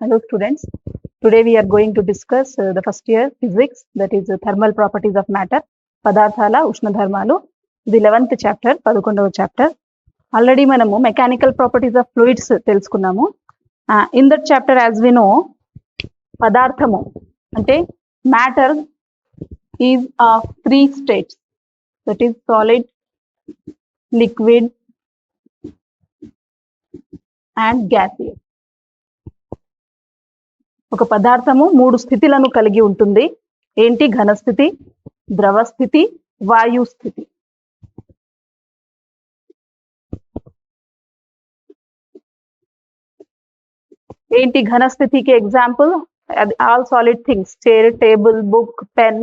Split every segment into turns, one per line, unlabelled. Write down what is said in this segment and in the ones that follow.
Hello students. Today we are going to discuss the first year physics, that is thermal properties of matter, పదార్థాల ఉష్ణధర్మాలు. ఇది 11th chapter, 11వ chapter. Already మనము mechanical properties of fluids తెలుసుకున్నాము. In that chapter as we know, పదార్థము అంటే matter is of 3 states, that is solid, liquid and gaseous. ఒక పదార్థము 3 స్థితులను కలిగి ఉంటుంది. ఏంటి? ఘనస్థితి, ద్రవ స్థితి, వాయు స్థితి. ఏంటి ఘనస్థితికి example? All solid things, chair, table, book, pen,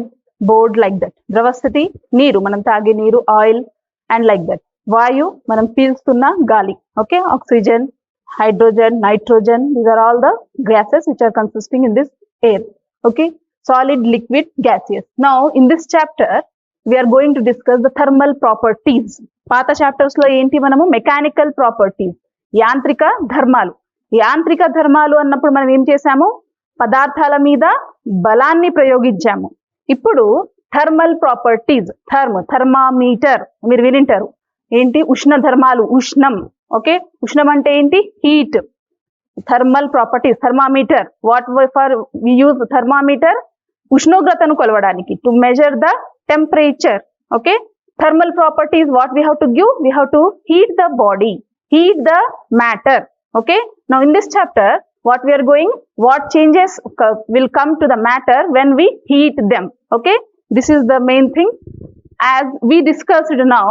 board, like that. ద్రవ స్థితి నీరు, మనం తాగే నీరు, ఆయిల్ అండ్ లైక్ దట్. వాయు మనం పీల్చుతున్న గాలి, okay, oxygen, hydrogen, nitrogen, these are all the gases which are consisting in this air. Okay, solid, liquid, gaseous. Now in this chapter we are going to discuss the thermal properties. పాత chapters లో ఏంటి మనము? Mechanical properties, యాంత్రిక ధర్మాలు. యాంత్రిక ధర్మాలు అన్నప్పుడు మనం ఏం చేసాము? పదార్థాల మీద బలాన్ని ప్రయోగించాము. ఇప్పుడు థర్మల్ ప్రాపర్టీస్, థర్మామీటర్ మీరు వినింటారు. ఏంటి? ఉష్ణ ధర్మాలు, ఉష్ణం. ఓకే, ఉష్ణం అంటే ఏంటి? Heat. Thermal properties, thermometer. What for we use thermometer? ఉష్ణోగ్రతను కొలవడానికి, to measure the temperature. Okay, thermal properties what we have to give? We have to heat the body, heat the matter. Okay, now in this chapter what we are going, what changes will come to the matter when we heat them. Okay, this is the main thing. As we discussed now,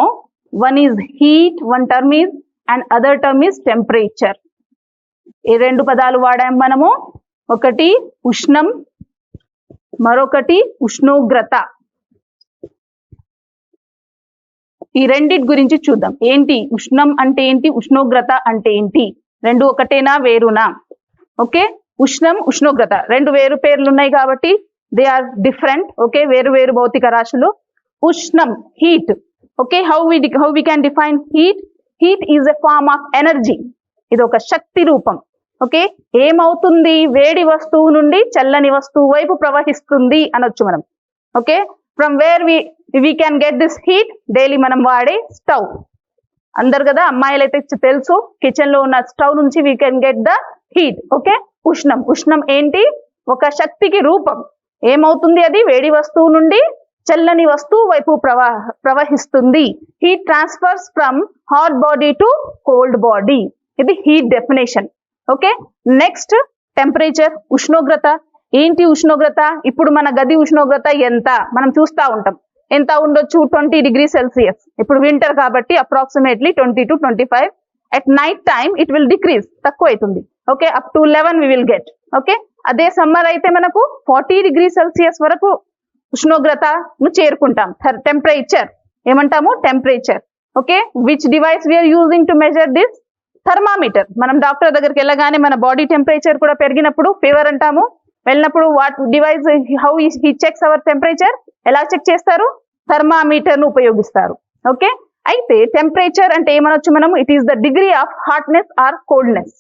one is heat, one term is, and other term is temperature. ఈ రెండు పదాలు వాడాం మనము. ఒకటి ఉష్ణం, మరొకటి ఉష్ణోగ్రత. ఈ రెండిటి గురించి చూద్దాం. ఏంటి ఉష్ణం అంటే ఏంటి, ఉష్ణోగ్రత అంటే ఏంటి? రెండు ఒకటేనా, వేరునా? ఓకే, ఉష్ణం, ఉష్ణోగ్రత రెండు వేరు పేర్లు ఉన్నాయి కాబట్టి దే ఆర్ డిఫరెంట్. ఓకే, వేరు వేరు భౌతిక రాశులు. ఉష్ణం, heat. Okay, how we can define heat? Heat is a form of energy. ఇది ఒక శక్తి రూపం. ఓకే, ఏమవుతుంది? వేడి వస్తువు నుండి చల్లని వస్తువు వైపు ప్రవహిస్తుంది అనొచ్చు మనం. Okay, from where we can get this heat? Daily మనం వాడే స్టవ్. అందరు కదా, అమ్మాయిలు అయితే తెలుసు, కిచెన్ లో ఉన్న స్టవ్ నుంచి we can get the heat. Okay, ఉష్ణం. ఉష్ణం ఏంటి? ఒక శక్తికి రూపం. ఏమవుతుంది? అది వేడి వస్తువు నుండి చల్లని వస్తువు వైపు ప్రవహిస్తుంది. Heat transfers from hot body to cold body. ఇది heat definition. Okay, next temperature, ఉష్ణోగ్రత. ఏంటి ఉష్ణోగ్రత? ఇప్పుడు మన గది ఉష్ణోగ్రత ఎంత మనం చూస్తూ ఉంటాం. ఎంత ఉండొచ్చు? 20 డిగ్రీ సెల్సియస్. ఇప్పుడు వింటర్ కాబట్టి approximately 20 to 25. At night time it will decrease, తక్కువ అవుతుంది. Okay, up to 11 we will get. Okay, అదే సమ్మర్ అయితే మనకు 40 డిగ్రీ సెల్సియస్ వరకు ఉష్ణోగ్రతను చేరుకుంటాం. టెంపరేచర్ ఏమంటాము? Temperature. Okay, which device we are using to measure this? Thermometer. మనం డాక్టర్ దగ్గరికి వెళ్ళగానే మన బాడీ టెంపరేచర్ కూడా పెరిగినప్పుడు ఫీవర్ అంటాము. వెళ్ళినప్పుడు what device, how he checks our temperature? ఎలా చెక్ చేస్తారు? థర్మామీటర్ ను ఉపయోగిస్తారు. ఓకే, అయితే టెంపరేచర్ అంటే ఏమనొచ్చు మనము? It is the degree of hotness or coldness.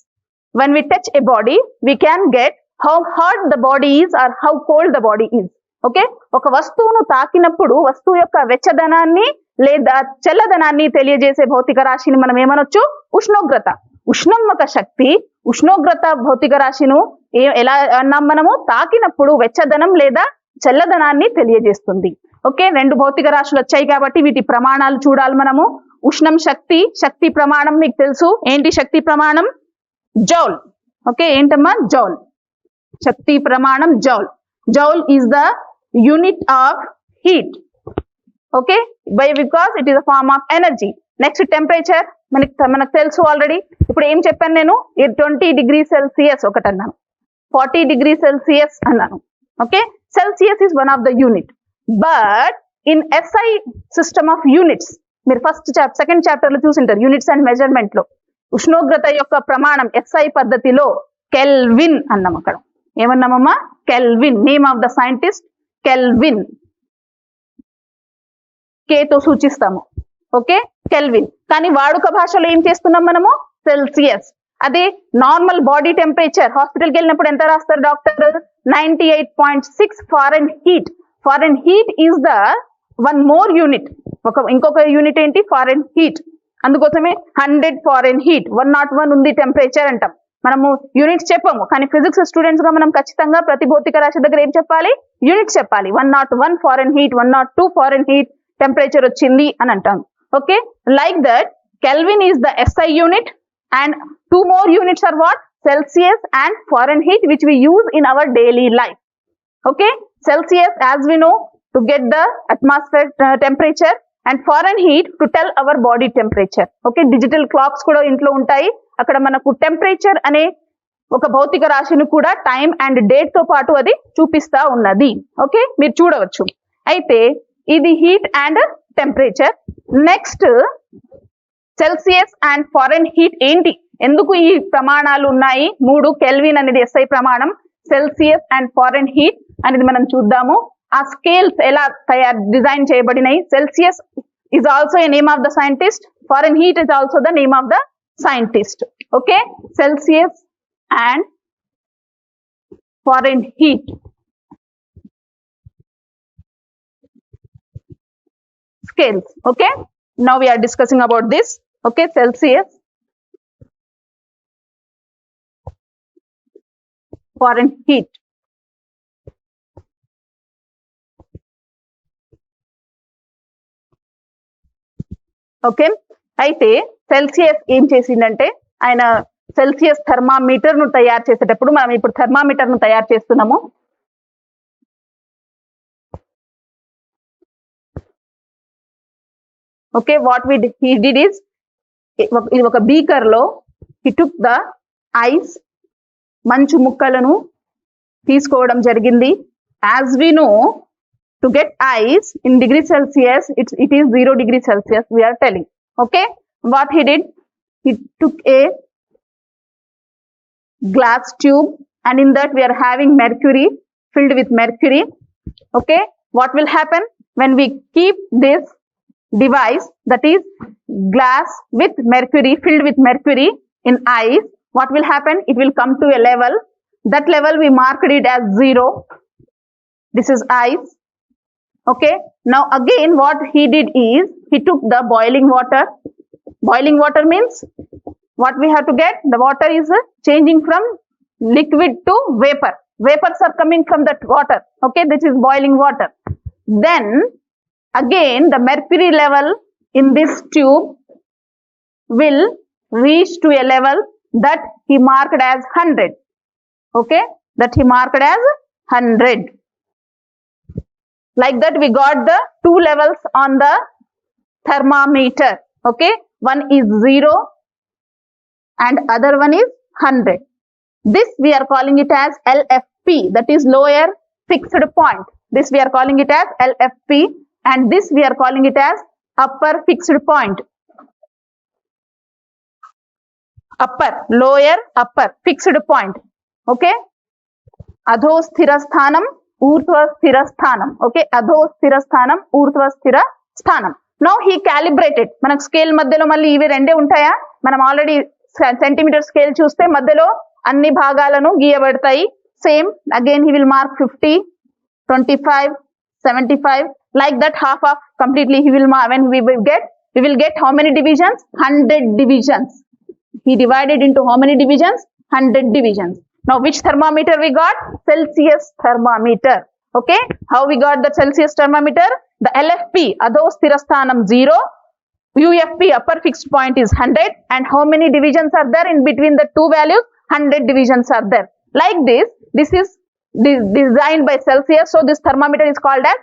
When we touch a body we can get how hot the body is or how cold the body is. Okay, ఒక వస్తువును తాకినప్పుడు వస్తువు యొక్క వెచ్చదనాన్ని లేదా చల్లదనాన్ని తెలియజేసే భౌతిక రాశిని మనం ఏమనొచ్చు? ఉష్ణోగ్రత. ఉష్ణం ఒక శక్తి, ఉష్ణోగ్రత భౌతిక రాశిను ఎలా అన్నాం మనము? తాకినప్పుడు వెచ్చదనం లేదా చల్లదనాన్ని తెలియజేస్తుంది. ఓకే, రెండు భౌతిక రాశులు వచ్చాయి కాబట్టి వీటి ప్రమాణాలు చూడాలి మనము. ఉష్ణం శక్తి, శక్తి ప్రమాణం మీకు తెలుసు. ఏంటి శక్తి ప్రమాణం? జౌల్. ఓకే, ఏంటమ్మా? జౌల్. శక్తి ప్రమాణం joule. Joule is the unit of heat. Okay, because it is a form of energy. Next temperature మనకు తెలుసు ఆల్రెడీ. ఇప్పుడు ఏం చెప్పాను నేను? 20 డిగ్రీ సెల్సియస్ ఒకటి అన్నాను, 40 డిగ్రీ సెల్సియస్ అన్నాను. Okay, Celsius is one of the unit. But in SI system of units, మీరు సెకండ్ చాప్టర్ లో చూసింటారు, యూనిట్స్ అండ్ మెజర్మెంట్ లో ఉష్ణోగ్రత యొక్క ప్రమాణం ఎస్ఐ పద్ధతిలో కెల్విన్ అన్నాం. అక్కడ ఏమన్నామమ్మా? Kelvin. Name of the scientist Kelvin. తో సూచిస్తాము. Okay, Kelvin. కానీ వాడుక భాషలో ఏం చేస్తున్నాం మనము? సెల్సియస్. అదే నార్మల్ బాడీ టెంపరేచర్ హాస్పిటల్కి వెళ్ళినప్పుడు ఎంత రాస్తారు doctor 98.6 foreign heat. Foreign heat is the one more unit. ఇంకొక యూనిట్ ఏంటి ఫారెన్ హీట్. అందుకోసమే 100 ఫారెన్ హీట్ 101 ఉంది టెంపరేచర్ అంటాం. మనము యూనిట్స్ చెప్పము, కానీ ఫిజిక్స్ స్టూడెంట్స్ గా మనం ఖచ్చితంగా ప్రతి భౌతిక రాశి దగ్గర ఏం చెప్పాలి, యూనిట్స్ చెప్పాలి. 101 foreign heat 102 foreign heat temperature వచ్చింది అని అంటాం. Okay, like that kelvin is the SI unit and 2 more units are what? Celsius and Fahrenheit, which we use in our daily life. Okay, Celsius as we know to get the atmospheric temperature and Fahrenheit to tell our body temperature. Okay, digital clocks kuda intlo untayi, akkada manaku temperature ane oka bhautika rashini kuda time and date to paatu adi chupista unnadi. Okay, meer chudavachu. Aithe idi heat and temperature. Next Celsius and foreign heat ఏంటి, ఎందుకు ఈ ప్రమాణాలు ఉన్నాయి? 3 kelvin అనేది SI ప్రమాణం, Celsius and foreign heat అనేది మనం చూద్దాము. ఆ స్కేల్స్ ఎలా డిజైన్ చేయబడినాయి. Celsius is also a name of the scientist, foreign heat is also the name of the scientist. Okay, Celsius and foreign heat scales. Okay, now we are discussing about this. Okay, Celsius, Fahrenheit. Okay, అయితే Celsius ఏం చేసిందంటే ఆయన Celsius thermometer ను తయారు చేసేటప్పుడు, మనం ఇప్పుడు thermometer ను తయారు చేస్తున్నాము. Okay, what he did is, ఇది ఒక బీకర్ లో he took the ice, మంచు ముక్కలను తీసుకోవడం జరిగింది. As we know, to get ice in degree Celsius, it is 0 degree Celsius we are telling. Okay, what he did, he took a glass tube and in that we are having mercury, filled with mercury. Okay, what will happen when we keep this device, that is glass with mercury, filled with mercury in ice, what will happen? It will come to a level. That level we marked it as 0. This is ice. Okay, now again what he did is, he took the boiling water. Boiling water means what we have to get? The water is changing from liquid to vapor. Vapors are coming from that water. Okay, this is boiling water. Then again the mercury level in this tube will reach to a level that he marked as 100. Okay, that he marked as 100. Like that we got the 2 levels on the thermometer. Okay, one is 0 and other one is 100. This we are calling it as LFP, that is lower fixed point. This we are calling it as LFP. And this we are calling it as upper fixed point. Upper, lower, upper, fixed point. Okay, adho sthira sthanam, ఊర్ధ్వ స్థిర స్థానం. Okay, అధో స్థిర స్థానం, ఊర్ధ్వ స్థిర స్థానం. Now he calibrated. మనకు scale మధ్యలో మళ్ళీ ఇవి రెండే ఉంటాయా? మనం ఆల్రెడీ సెంటీమీటర్ స్కేల్ చూస్తే మధ్యలో అన్ని భాగాలను గీయబడతాయి. Same again he will mark 50, 25, 75, like that half of completely he will mark. When we will get how many divisions? 100 divisions. He divided into how many divisions? 100 divisions. Now which thermometer we got? Celsius thermometer. Okay, how we got the Celsius thermometer? The LFP, adho sthira sthanam 0, UFP, upper fixed point is 100, and how many divisions are there in between the two values? 100 divisions are there. Like this is designed by Celsius, so this thermometer is called as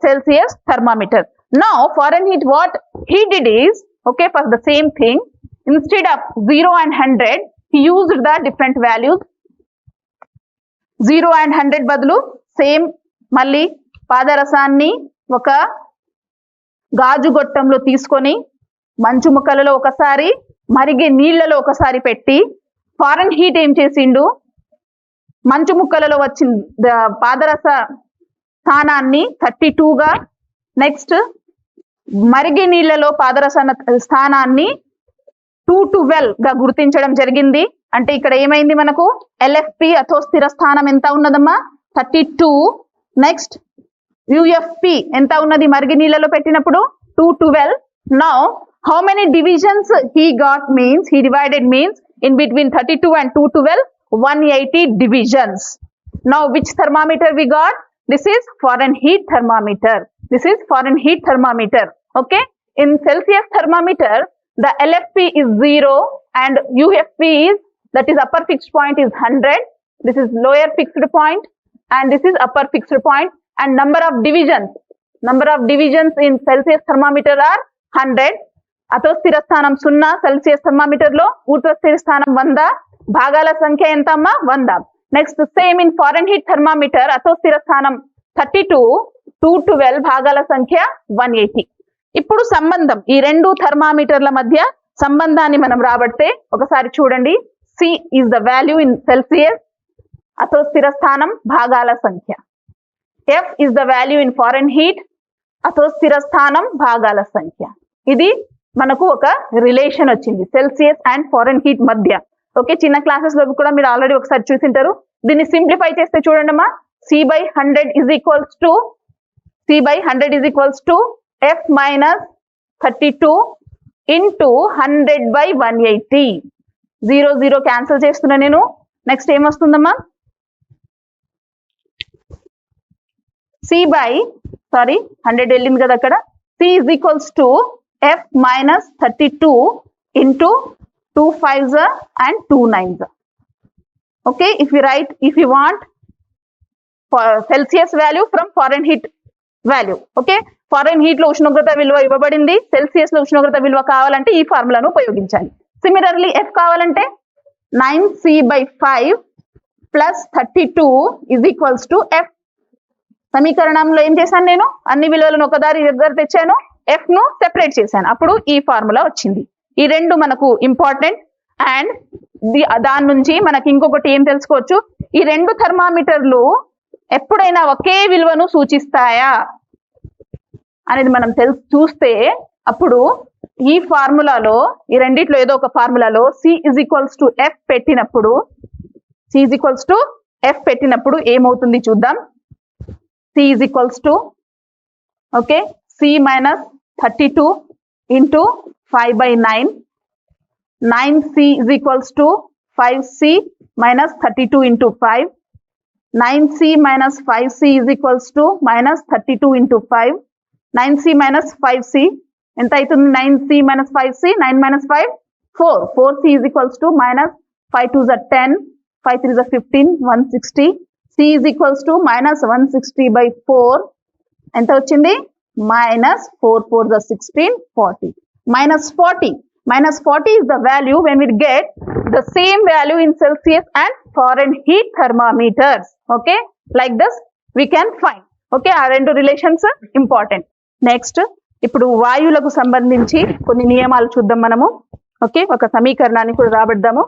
Celsius thermometer. Now Fahrenheit, what he did is, okay, for the same thing, instead of 0 and 100, he used the different values. 0 and 100 బదులు same మళ్ళీ పాదరసాన్ని ఒక గాజు గొట్టంలో తీసుకొని మంచు ముక్కలలో ఒకసారి, మరిగే నీళ్లలో ఒకసారి పెట్టి, ఫారెన్ హీట్ ఏం చేసిండు, మంచు ముక్కలలో వచ్చిన పాదరస స్థానాన్ని 32గా, నెక్స్ట్ మరిగే నీళ్లలో పాదరస స్థానాన్ని 212గా గుర్తించడం జరిగింది. అంటే ఇక్కడ ఏమైంది మనకు ఎల్ఎఫ్పి అథో స్థిర స్థానం ఎంత ఉన్నదమ్మా 32. నెక్స్ట్ యుఎఫ్పి ఎంత ఉన్నది మరిగి నీళ్ళలో పెట్టినప్పుడు 212. Now how many divisions he got means he divided means in between 32 and 212 180 divisions. Now which thermometer we got? This is foreign heat thermometer. This is foreign heat thermometer. Okay, in Celsius thermometer the LFP is 0 and UFP is, that is upper fixed point, is 100. This is lower fixed point and this is upper fixed point, and number of divisions in Celsius thermometer are 100. అతో స్థిర స్థానం 0 Celsius thermometer లో, ఊర్ధ్వ స్థిర స్థానం 100, భాగాల సంఖ్య ఎంత అమ్మా 100. Next same in Fahrenheit thermometer అతో స్థిర స్థానం 32, 212, భాగాల సంఖ్య 180. ఇప్పుడు సంబంధం ఈ రెండు థర్మామీటర్ల మధ్య సంబంధాన్ని మనం రాబడితే ఒకసారి చూడండి. C is the value in Celsius అతో స్థిర స్థానం భాగాల సంఖ్య, F is the value in Fahrenheit అతో స్థిర స్థానం భాగాల సంఖ్య. ఇది మనకు ఒక రిలేషన్ వచ్చింది సెల్సియస్ అండ్ ఫారెన్ హీట్ మధ్య. ఓకే, చిన్న క్లాసెస్ లో కూడా మీరు ఆల్రెడీ ఒకసారి చూసింటారు. దీన్ని సింప్లిఫై చేస్తే చూడండి అమ్మా, C/100 is equals to F minus 32 into 100/180. 0 0 cancel చేస్తున్నా నేను. నెక్స్ట్ ఏమొస్తుందమ్మా, 100 వెళ్ళింది కదా అక్కడ. C is equals to F minus 32 into 2 5s and 2 9s. Okay, if you want Celsius value from foreign heat value. Okay, foreign heat లో ఉష్ణోగ్రత విలువ ఇవ్వబడింది, Celsius లో ఉష్ణోగ్రత విలువ కావాలంటే ఈ ఫార్ములాను ఉపయోగించాలి. సిమిలర్లీ F కావాలంటే 9C/5 plus 32 is equals to F. సమీకరణంలో ఏం చేశాను నేను, అన్ని విలువలను ఒకదారి దగ్గర తెచ్చాను, F ను సెపరేట్ చేశాను, అప్పుడు ఈ ఫార్ములా వచ్చింది. ఈ రెండు మనకు ఇంపార్టెంట్. అండ్ దాని నుంచి మనకి ఇంకొకటి ఏం తెలుసుకోవచ్చు, ఈ రెండు థర్మామీటర్లు ఎప్పుడైనా ఒకే విలువను సూచిస్తాయా అనేది మనం చూస్తే అప్పుడు ఈ ఫార్ములాలో ఈ రెండిట్లో ఏదో ఒక ఫార్ములాలో C is equals to F పెట్టినప్పుడు ఏమవుతుంది చూద్దాం. C is equals to C minus 32 into 5/9. 9C is equals to 5C minus 32 into 5. 9C minus 5C is equals to minus 32 into 5. 9C minus 5C ఎంత అవుతుంది, 9C minus 5C, 9 minus 5 4. 4C is equals to minus 5 2s are 10, 5 3s are 15, 160. C is equals to minus 160/4 ఎంత వచ్చింది, minus 4 4s are 16, 40. Minus 40 is the value when we get the same value in Celsius and foreign heat thermometers. Okay, like this we can find. Okay, ఆ రెండు relations important. Next ఇప్పుడు వాయువులకు సంబంధించి కొన్ని నియమాలు చూద్దాం మనము. ఓకే, ఒక సమీకరణాన్ని కూడా రాబడదాము.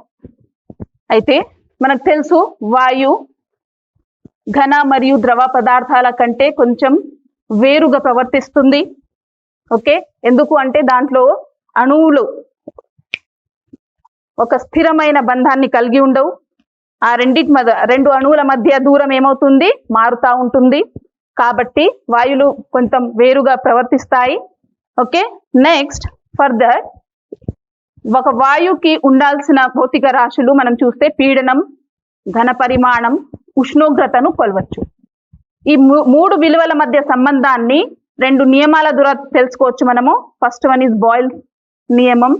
అయితే మనకు తెలుసు వాయు ఘన మరియు ద్రవ పదార్థాల కంటే కొంచెం వేరుగా ప్రవర్తిస్తుంది. ఓకే, ఎందుకు అంటే దాంట్లో అణువులు ఒక స్థిరమైన బంధాన్ని కలిగి ఉండవు. ఆ రెండు అణువుల మధ్య దూరం ఏమవుతుంది, మారుతా ఉంటుంది. కాబట్టి వాయువులు కొంచెం వేరుగా ప్రవర్తిస్తాయి. ఓకే, నెక్స్ట్ ఫర్దర్ ఒక వాయువుకి ఉండాల్సిన భౌతిక రాశులు మనం చూస్తే పీడనం, ఘన పరిమాణం, ఉష్ణోగ్రతను కొలవచ్చు. ఈ మూడు విలువల మధ్య సంబంధాన్ని రెండు నియమాల ద్వారా తెలుసుకోవచ్చు మనము. ఫస్ట్ వన్ ఈజ్ బాయిల్స్ నియమం,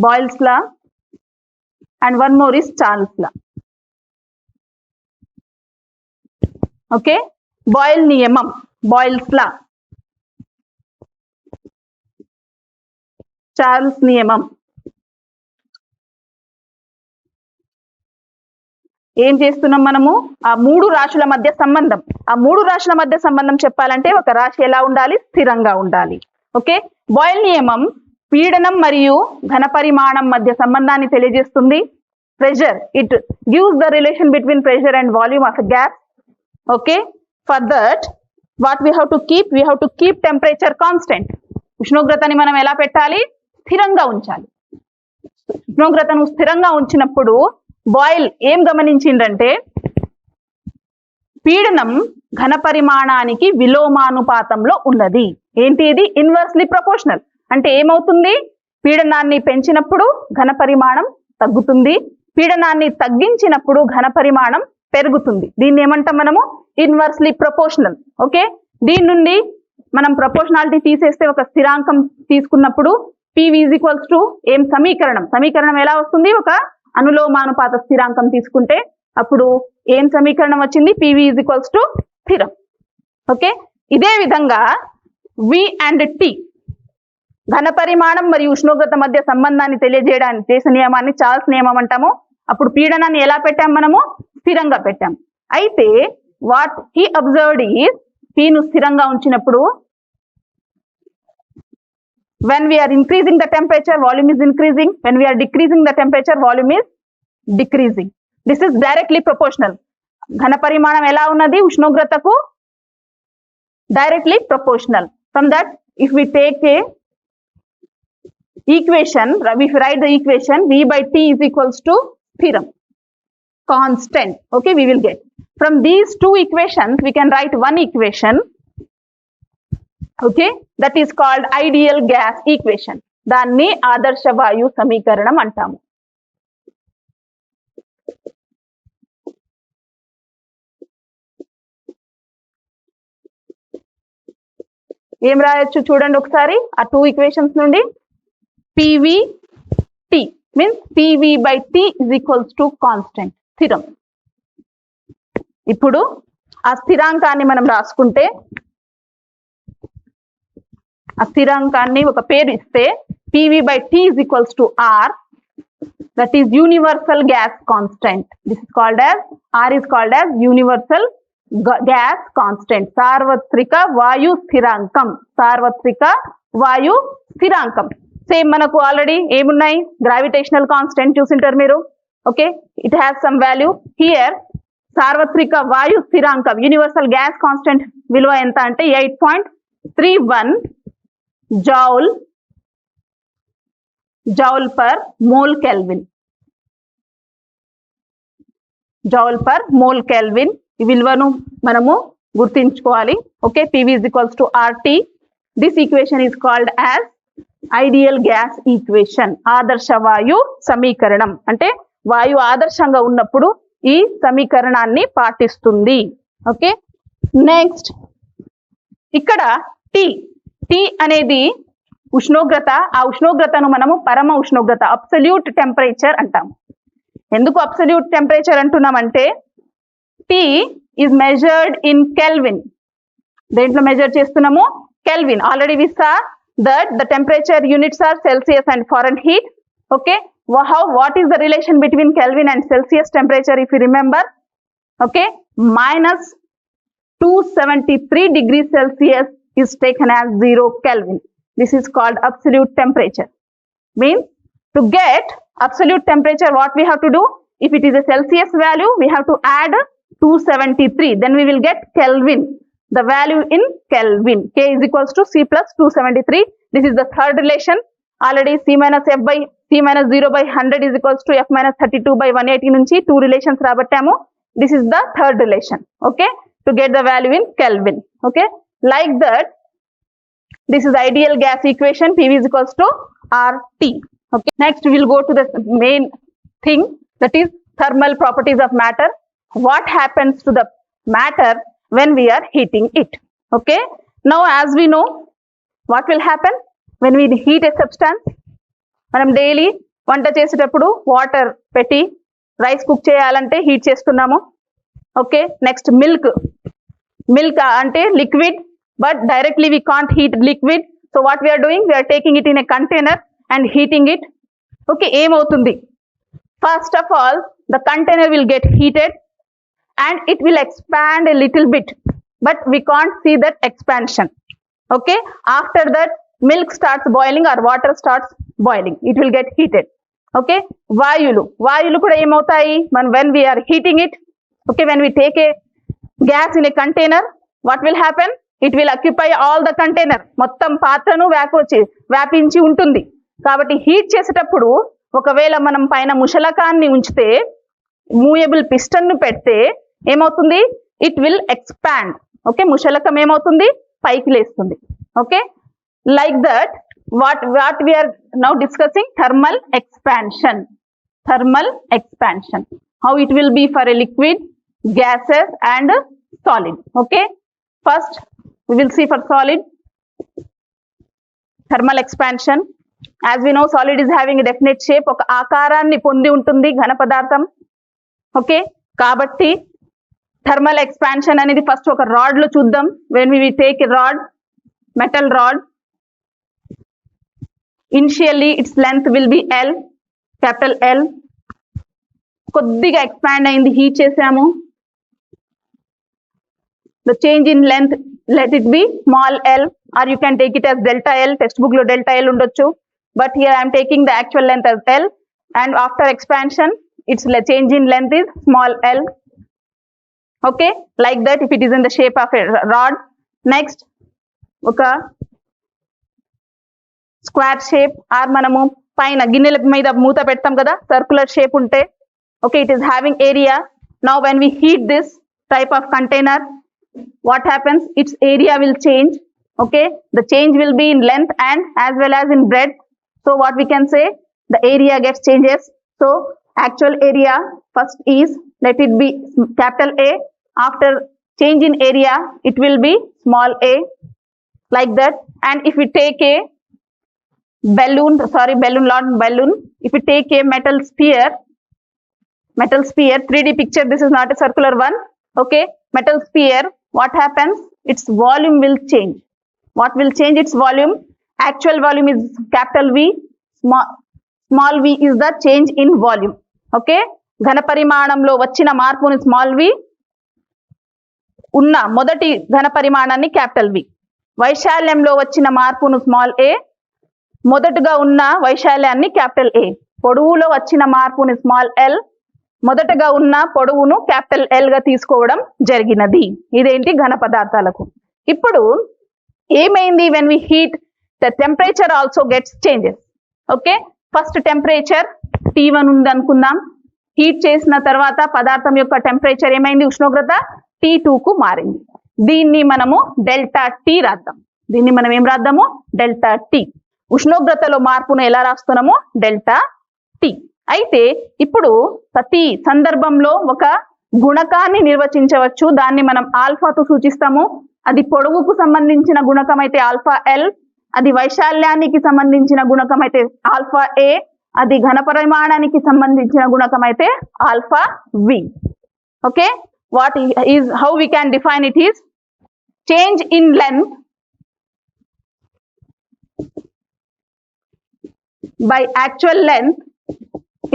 boils law, and one more is Charles law. Okay, boil నియమం, బాయిల్స్ లా, చార్ల్స్ నియమం. ఏం చేస్తున్నాం మనము, ఆ మూడు రాశుల మధ్య సంబంధం. ఆ మూడు రాశుల మధ్య సంబంధం చెప్పాలంటే ఒక రాశి ఎలా ఉండాలి, స్థిరంగా ఉండాలి. ఓకే, బాయిల్ నియమం పీడనం మరియు ఘన పరిమాణం మధ్య సంబంధాన్ని తెలియజేస్తుంది. Pressure, it gives the relation between pressure and volume of gas. Okay, for that what we have to keep temperature constant. ఉష్ణోగ్రతని మనం ఎలా పెట్టాలి, స్థిరంగా ఉంచాలి. ఉష్ణోగ్రతను స్థిరంగా ఉంచినప్పుడు బాయిల్ ఏం గమనించిందంటే పీడనం ఘన పరిమాణానికి విలోమానుపాతంలో ఉన్నది. ఏంటి ఇది? Inversely proportional. అంటే ఏమవుతుంది? పీడనాన్ని పెంచినప్పుడు ఘన పరిమాణం తగ్గుతుంది, పీడనాన్ని తగ్గించినప్పుడు ఘన పరిమాణం పెరుగుతుంది. దీన్ని ఏమంటాం మనము? Inversely proportional. ఓకే, దీని నుండి మనం ప్రపోర్షనాలిటీ తీసేస్తే ఒక స్థిరాంకం తీసుకున్నప్పుడు PV = ఏం సమీకరణం ఎలా వస్తుంది? ఒక అనులోమానుపాత స్థిరాంకం తీసుకుంటే అప్పుడు ఏం సమీకరణం వచ్చింది? PV = స్థిరం. ఓకే, ఇదే విధంగా V and T ఘన పరిమాణం మరియు ఉష్ణోగ్రత మధ్య సంబంధాన్ని తెలియజేయడానికి చేసే నియమాన్ని చార్ల్స్ నియమం అంటాము. అప్పుడు పీడనాన్ని ఎలా పెట్టాం మనము? స్థిరంగా పెట్టాం. అయితే వాట్ హీ అబ్జర్వ్డ్ ఈజ్ Pను స్థిరంగా ఉంచినప్పుడు when we are increasing the temperature, volume is increasing. When we are decreasing the temperature, volume is decreasing. This is directly proportional. ఘన పరిమాణం ఎలా ఉన్నది? ఉష్ణోగ్రతకు directly proportional. From that, if we take a equation, if we write the equation, V/T is equals to స్థిరం, constant. Okay, we will get. From these two equations, we can write one equation. Okay, that is called ideal gas equation. దాన్ని ఆదర్శ వాయు సమీకరణం అంటాము. ఏం రాయొచ్చు చూడండి ఒకసారి ఆ టూ ఈక్వేషన్స్ నుండి. PVT means PV/T is equals to constant, స్థిరం. ఇప్పుడు ఆ స్థిరాంకాన్ని మనం రాసుకుంటే, ఆ స్థిరాంకాన్ని ఒక పేరు ఇస్తే PV/T is equals to R, that is universal gas constant. This is called as, R is called as universal gas constant, సార్వత్రిక వాయు స్థిరాంకం. సార్వత్రిక వాయు స్థిరాంకం. సేమ్ మనకు ఆల్రెడీ ఏమున్నాయి? గ్రావిటేషనల్ కాన్స్టెంట్ చూసింటారు మీరు. Okay, it has some value. Here సార్వత్రిక వాయు స్థిరాంకం యూనివర్సల్ గ్యాస్ కాన్స్టెంట్ విలువ ఎంత అంటే 8.31 joule per mole Kelvin. Joule per mole Kelvin ఈ విలువను మనము గుర్తించుకోవాలి. Okay, PV = RT. This equation is called as ideal gas equation. ఆదర్శ వాయు సమీకరణం. అంటే వాయువు ఆదర్శంగా ఉన్నప్పుడు ఈ సమీకరణాన్ని పాటిస్తుంది. ఓకే, నెక్స్ట్ ఇక్కడ T అనేది ఉష్ణోగ్రత. ఆ ఉష్ణోగ్రతను మనము పరమ ఉష్ణోగ్రత, అబ్సల్యూట్ టెంపరేచర్ అంటాము. ఎందుకు అబ్సల్యూట్ టెంపరేచర్ అంటున్నామంటే T is measured in Kelvin. దేంట్లో మెజర్ చేస్తున్నాము? Kelvin. Already we saw that the temperature units are Celsius and Fahrenheit. Okay, what is the relation between Kelvin and Celsius temperature, if you remember? Okay, -273 degrees Celsius is taken as 0 Kelvin. This is called absolute temperature. Means to get absolute temperature, what we have to do? If it is a Celsius value, we have to add 273. Then we will get Kelvin. The value in Kelvin. K is equals to C plus 273. This is the third relation. Already C minus 0/100 is equals to F minus 32/180 నుంచి 2 relations రాబట్టాము. This is the third relation. Okay, to get the value in Kelvin. Okay, like that, this is ideal gas equation. PV = RT. Okay, next we will go to the main thing, that is thermal properties of matter. What happens to the matter when we are heating it? Okay, now as we know, what will happen when we heat a substance? మనం daily వంట చేసేటప్పుడు water పెట్టి rice cook చేయాలంటే heat చేస్తున్నాము. Okay, next milk అంటే liquid, but directly we can't heat liquid. So what we are doing? We are taking it in a container and heating it. Okay, ఏమవుతుంది? First of all, the container will get heated and it will expand a little bit, but we can't see that expansion. Okay, after that milk starts boiling or water starts boiling, it will get heated. Okay, వాయువులు కూడా ఏమవుతాయి? when we are heating it, okay, when we take a gas in a container, what will happen? It will occupy all the container. మొత్తం పాత్రను వ్యాపించి ఉంటుంది. కాబట్టి heat చేసేటప్పుడు ఒకవేళ మనం పైన ముషలకాన్ని ఉంచితే మూవబుల్ పిస్టన్ ను పెడితే ఏమవుతుంది, ఇట్ విల్ ఎక్స్పాండ్. ఓకే, ముషలకం ఏమవుతుంది, పైకి లేస్తుంది. Okay, like that what we are now discussing, thermal expansion. Thermal expansion, how it will be for a liquid, gases and solid. Okay, first we will see for solid thermal expansion. As we know, solid is having a definite shape, oka aakaranni pondi untundi ghana padartham. Okay, kabatti thermal expansion anedi first oka rod lo chuddam. When we take a rod, metal rod, initially its length will be L, capital L. కొద్దిగా expand అయింది, heat చేసాము. the change in length, let it be small l, or you can take it as delta L. Text book lo delta L undochu, but here I am taking the actual length as L, and after expansion its change in length is small l. Okay, like that if it is in the shape of a rod. Next oka square shape, or మనము పైన గిన్నెల మీద మూత పెడతాం కదా, circular shape ఉంటే. Okay, it is having area. Now when we heat this type of container, what happens, its area will change. Okay, the change will be in length and as well as in breadth. So what we can say, the area gets changes. So actual area first is, let it be capital A. After change in area it will be small a, like that. And if we take a balloon, not balloon, if we take a metal sphere, 3D picture, this is not a circular one. Okay, metal sphere, what happens, its volume will change. What will change its volume? Actual volume is capital V, small v is the change in volume. Okay, ఘన పరిమాణంలో వచ్చిన మార్పుని small v, ఉన్న మొదటి ఘన పరిమాణాన్ని capital V. వైశాల్యంలో వచ్చిన మార్పును స్మాల్ a, మొదటగా ఉన్న వైశాల్యాన్ని క్యాపిటల్ A. పొడవులో వచ్చిన మార్పుని స్మాల్ l, మొదటగా ఉన్న పొడవును క్యాపిటల్ L గా తీసుకోవడం జరిగినది. ఇదేంటి, ఘన పదార్థాలకు. ఇప్పుడు ఏమైంది, when we heat, the temperature also gets changes. Okay, first temperature T1 ఉంది అనుకుందాం. హీట్ చేసిన తర్వాత పదార్థం యొక్క టెంపరేచర్ ఏమైంది, ఉష్ణోగ్రత T2 కు మారింది. దీన్ని మనము డెల్టా T రాద్దాం. దీన్ని మనం ఏం రాద్దాము, డెల్టా T. ఉష్ణోగ్రతలో మార్పును ఎలా రాస్తున్నాము, డెల్టా T. అయితే ఇప్పుడు ప్రతి సందర్భంలో ఒక గుణకాన్ని నిర్వచించవచ్చు. దాన్ని మనం ఆల్ఫాతో సూచిస్తాము. అది పొడవుకు సంబంధించిన గుణకం అయితే ఆల్ఫా L, అది వైశాల్యానికి సంబంధించిన గుణకం అయితే ఆల్ఫా A, అది ఘన పరిమాణానికి సంబంధించిన గుణకం అయితే alpha V. Okay, what is, how we can define it is, change in length by actual length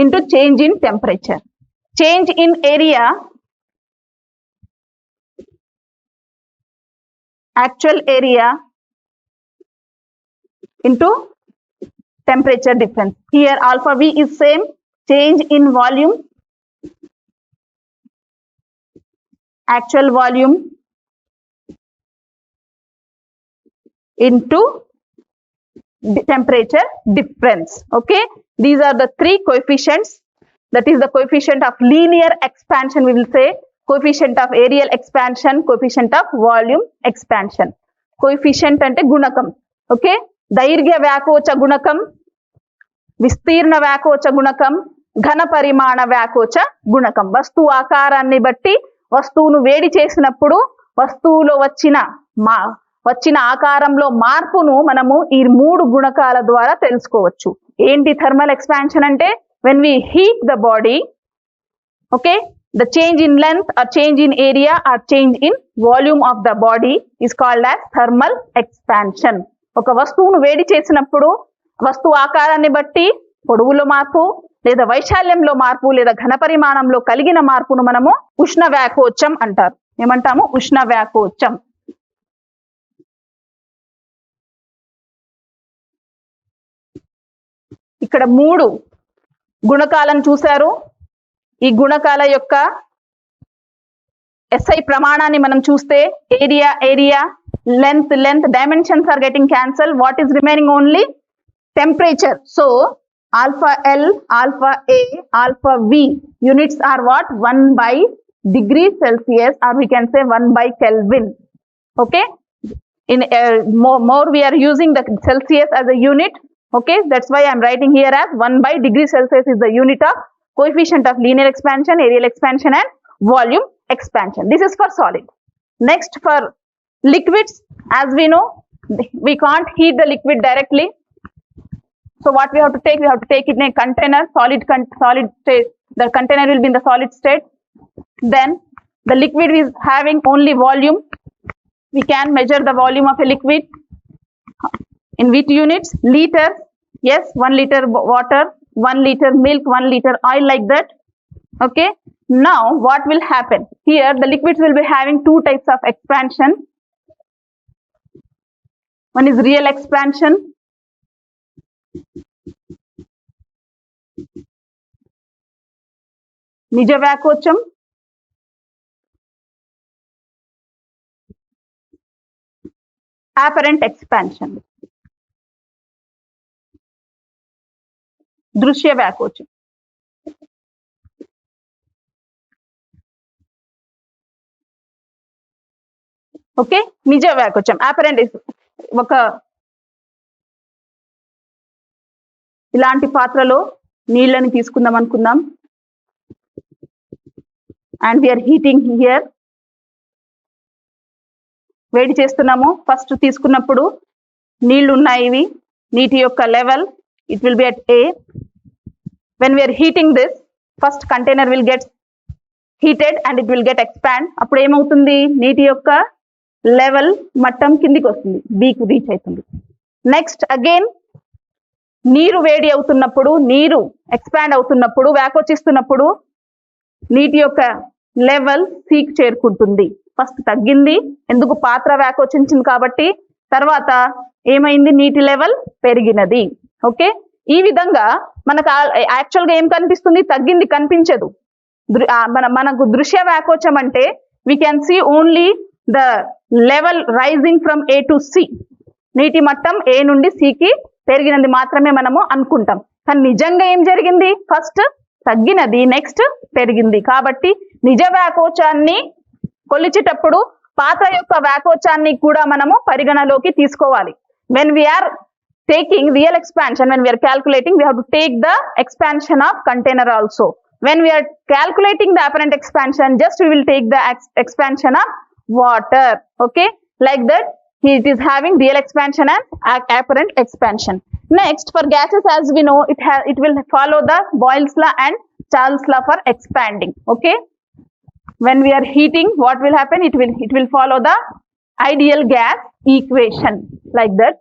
into change in temperature. Change in area, actual area into temperature difference. Here alpha V is same, change in volume, actual volume into temperature difference. Okay, these are the three coefficients. That is the coefficient of linear expansion, we will say, coefficient of areal expansion, coefficient of volume expansion. Coefficient ante gunakam. Okay, దైర్ఘ్య వ్యాకోచ గుణకం, విస్తీర్ణ వ్యాకోచ గుణకం, ఘన పరిమాణ వ్యాకోచ గుణకం. వస్తువు ఆకారాన్ని బట్టి వస్తువును వేడి చేసినప్పుడు వస్తువులో వచ్చిన ఆకారంలో మార్పును మనము ఈ మూడు గుణకాల ద్వారా తెలుసుకోవచ్చు. ఏంటి థర్మల్ ఎక్స్పాన్షన్ అంటే, when we heat the body, okay, the change in length or change in area or change in volume of the body is called as thermal expansion. ఒక వస్తువును వేడి చేసినప్పుడు వస్తువు ఆకారాన్ని బట్టి పొడవులో మార్పు లేదా వైశాల్యంలో మార్పు లేదా ఘన పరిమాణంలో కలిగిన మార్పును మనము ఉష్ణ వ్యాకోచం అంటారు. ఏమంటాము, ఉష్ణ వ్యాకోచం. ఇక్కడ మూడు గుణకాలను చూశారు. ఈ గుణకాల యొక్క SI ప్రమాణాన్ని మనం చూస్తే area, length, dimensions are getting cancelled. What is remaining? Only temperature. So alpha L, alpha A, alpha V units are what? 1 by degree Celsius, or we can say 1 by Kelvin. Okay, in more we are using the Celsius as a unit. Okay, that's why I'm writing here as 1 by degree Celsius is the unit of coefficient of linear expansion, areal expansion and volume expansion. This is for solid. Next, for liquids, as we know, we can't heat the liquid directly. So what we have to take? We have to take it in a container, solid state. The container will be in the solid state. Then the liquid is having only volume. We can measure the volume of a liquid in which units? Liter. Yes, 1 liter water, 1 liter milk, 1 liter oil, like that. Okay. Now what will happen? Here the liquids will be having two types of expansion. One is real expansion. నిజ వ్యాకోచం. Apparent expansion. దృశ్య వ్యాకోచం. Okay, నిజ వ్యాకోచం. apparent is ఒక ఇలాంటి పాత్రలో నీళ్ళని తీసుకుందాం అనుకుందాం. And we are heating here. వేడి చేస్తున్నాము. ఫస్ట్ తీసుకున్నప్పుడు నీళ్లు ఉన్నాయి, ఇవి నీటి యొక్క level it will be at A. When we are heating this, first container will get heated and it will get expand. అప్పుడు ఏమవుతుంది? నీటి యొక్క లెవెల్ మట్టం కిందికి వస్తుంది, Bకు రీచ్ అవుతుంది. నెక్స్ట్ అగైన్ నీరు వేడి అవుతున్నప్పుడు, నీరు ఎక్స్పాండ్ అవుతున్నప్పుడు, వ్యాకోచిస్తున్నప్పుడు నీటి యొక్క లెవెల్ Cకి చేరుకుంటుంది. ఫస్ట్ తగ్గింది, ఎందుకు? పాత్ర వ్యాకోచించింది కాబట్టి. తర్వాత ఏమైంది? నీటి లెవెల్ పెరిగినది. ఓకే, ఈ విధంగా మనకు యాక్చువల్గా ఏం కనిపిస్తుంది? తగ్గింది కనిపించదు. మనకు దృశ్య వ్యాకోచం అంటే we can see only the level rising from A to C. నీటి మట్టం A నుండి Cకి పెరిగినది మాత్రమే మనము అనుకుంటాం. కానీ నిజంగా ఏం జరిగింది? ఫస్ట్ తగ్గినది, నెక్స్ట్ పెరిగింది. కాబట్టి నిజ వ్యాకోచాన్ని కొలిచేటప్పుడు పాత్ర యొక్క వ్యాకోచాన్ని కూడా మనము పరిగణలోకి తీసుకోవాలి. when we are taking real expansion, when we are calculating, we have to take the expansion of container also. When we are calculating the apparent expansion, just we will take the expansion of water. Okay, like that it is having real expansion and apparent expansion. Next, for gases, as we know, it will follow the Boyle's law and Charles' law for expanding. Okay, when we are heating, what will happen? It will follow the ideal gas equation, like that.